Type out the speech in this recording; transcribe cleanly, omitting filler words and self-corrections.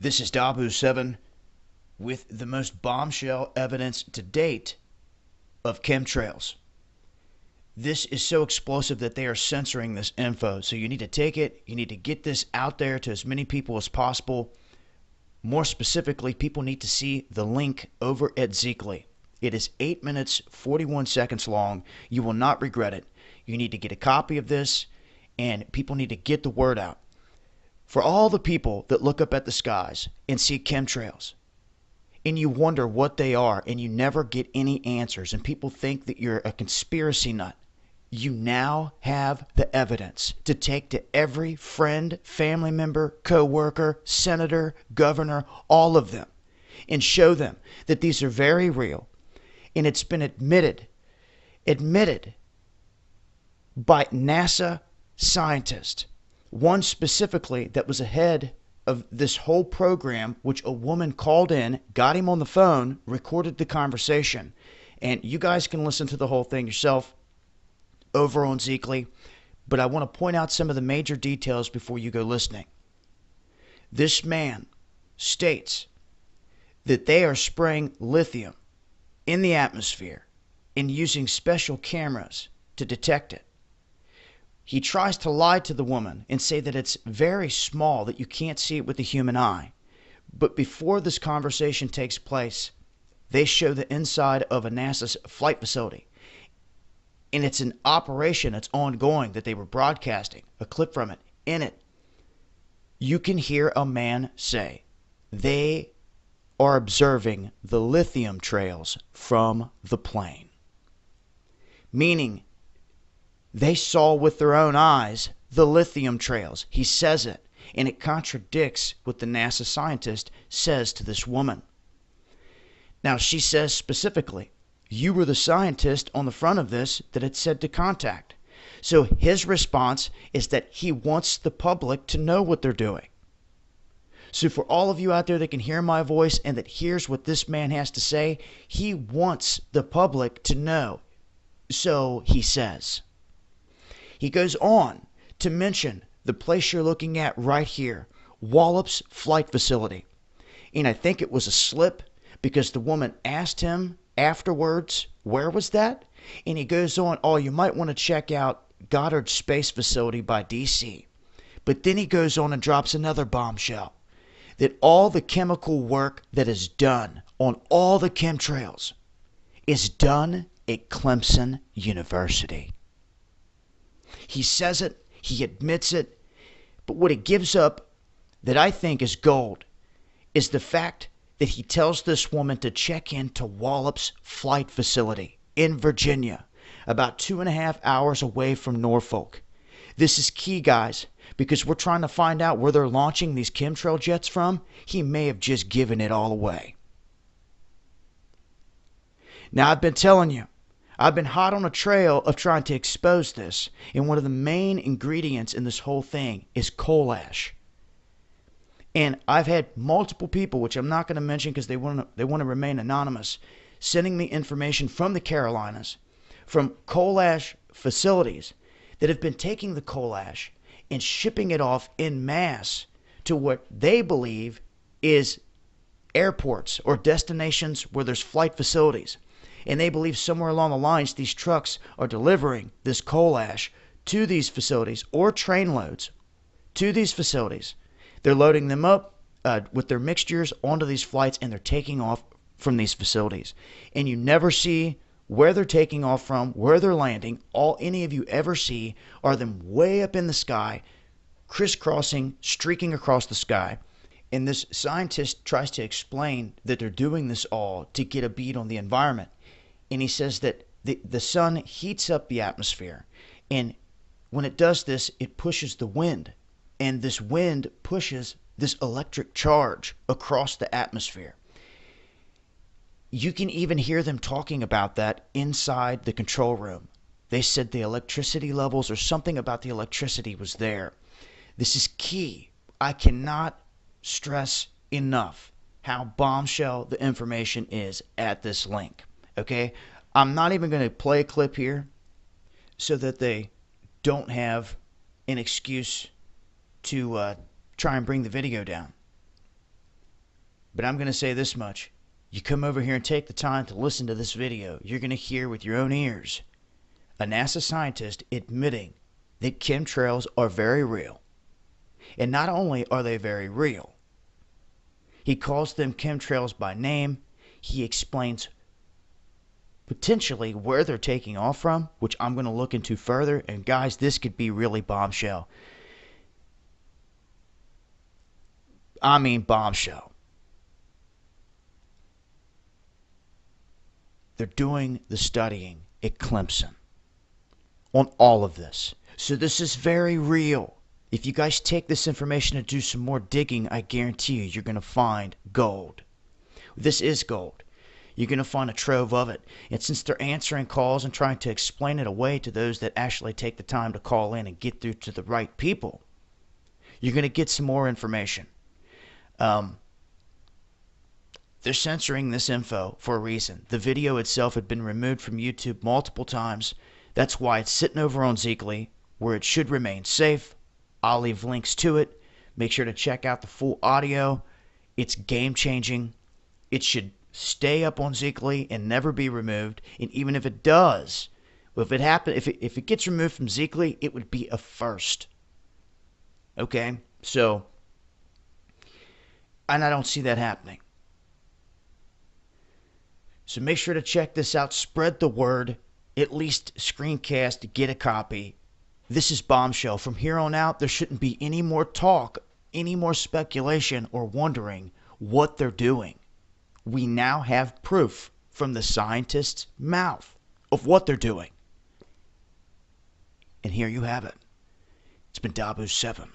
This is Dabu7 with the most bombshell evidence to date of chemtrails. This is so explosive that they are censoring this info, so you need to take it, you need to get this out there to as many people as possible. More specifically, people need to see the link over at Zeekly. It is 8 minutes 41 seconds long. You will not regret it. You need to get a copy of this, and people need to get the word out. For all the people that look up at the skies and see chemtrails, and you wonder what they are, and you never get any answers, and people think that you're a conspiracy nut, you now have the evidence to take to every friend, family member, co-worker, senator, governor, all of them, and show them that these are very real. And it's been admitted by NASA scientists, one specifically that was ahead of this whole program, which a woman called in, got him on the phone, recorded the conversation. And you guys can listen to the whole thing yourself over on Zeekly, but I want to point out some of the major details before you go listening. This man states that they are spraying lithium in the atmosphere and using special cameras to detect it. He tries to lie to the woman and say that it's very small, that you can't see it with the human eye. But before this conversation takes place, they show the inside of a NASA flight facility. And it's an operation that's ongoing that they were broadcasting, a clip from it. In it, you can hear a man say they are observing the lithium trails from the plane. Meaning, they saw with their own eyes the lithium trails. He says it, and it contradicts what the NASA scientist says to this woman. Now, she says specifically, you were the scientist on the front of this that it said to contact. So his response is that he wants the public to know what they're doing. So for all of you out there that can hear my voice and that hears what this man has to say, he wants the public to know. So he says. He goes on to mention the place you're looking at right here, WALLOPS flight facility. And I think it was a slip because the woman asked him afterwards, where was that? And he goes on, oh, you might want to check out Goddard Space Facility by DC. But then he goes on and drops another bombshell, that all the chemical work that is done on all the chemtrails is done at Clemson University. He says it, he admits it, but what he gives up that I think is gold is the fact that he tells this woman to check into WALLOPS flight facility in Virginia, about 2.5 hours away from Norfolk. This is key, guys, because we're trying to find out where they're launching these chemtrail jets from. He may have just given it all away. Now, I've been telling you, I've been hot on a trail of trying to expose this, and one of the main ingredients in this whole thing is coal ash. And I've had multiple people, which I'm not going to mention because they want to remain anonymous, sending me information from the Carolinas, from coal ash facilities that have been taking the coal ash and shipping it off en masse to what they believe is airports or destinations where there's flight facilities. And they believe somewhere along the lines these trucks are delivering this coal ash to these facilities, or train loads to these facilities. They're loading them up with their mixtures onto these flights, and they're taking off from these facilities. And you never see where they're taking off from, where they're landing. All any of you ever see are them way up in the sky, crisscrossing, streaking across the sky. And this scientist tries to explain that they're doing this all to get a beat on the environment. And he says that the sun heats up the atmosphere. And when it does this, it pushes the wind. And this wind pushes this electric charge across the atmosphere. You can even hear them talking about that inside the control room. They said the electricity levels or something about the electricity was there. This is key. I cannot stress enough how bombshell the information is at this link. Okay? I'm not even going to play a clip here so that they don't have an excuse to try and bring the video down. But I'm going to say this much. You come over here and take the time to listen to this video, you're going to hear with your own ears a NASA scientist admitting that chemtrails are very real. And not only are they very real, he calls them chemtrails by name. He explains potentially where they're taking off from, which I'm going to look into further. And guys, this could be really bombshell. I mean bombshell. They're doing the studying at Clemson on all of this. So this is very real. If you guys take this information and do some more digging, I guarantee you, you're going to find gold. This is gold. You're going to find a trove of it. And since they're answering calls and trying to explain it away to those that actually take the time to call in and get through to the right people, you're going to get some more information. They're censoring this info for a reason. The video itself had been removed from YouTube multiple times. That's why it's sitting over on Zeekly, where it should remain safe. I'll leave links to it. Make sure to check out the full audio. It's game-changing. It should stay up on Zeekly and never be removed. And even if it does, if it gets removed from Zeekly, it would be a first. Okay? So, and I don't see that happening. So make sure to check this out. Spread the word. At least screencast, get a copy. This is Bombshell. From here on out, there shouldn't be any more talk, any more speculation, or wondering what they're doing. We now have proof from the scientist's mouth of what they're doing. And here you have it. It's been Dabu 7.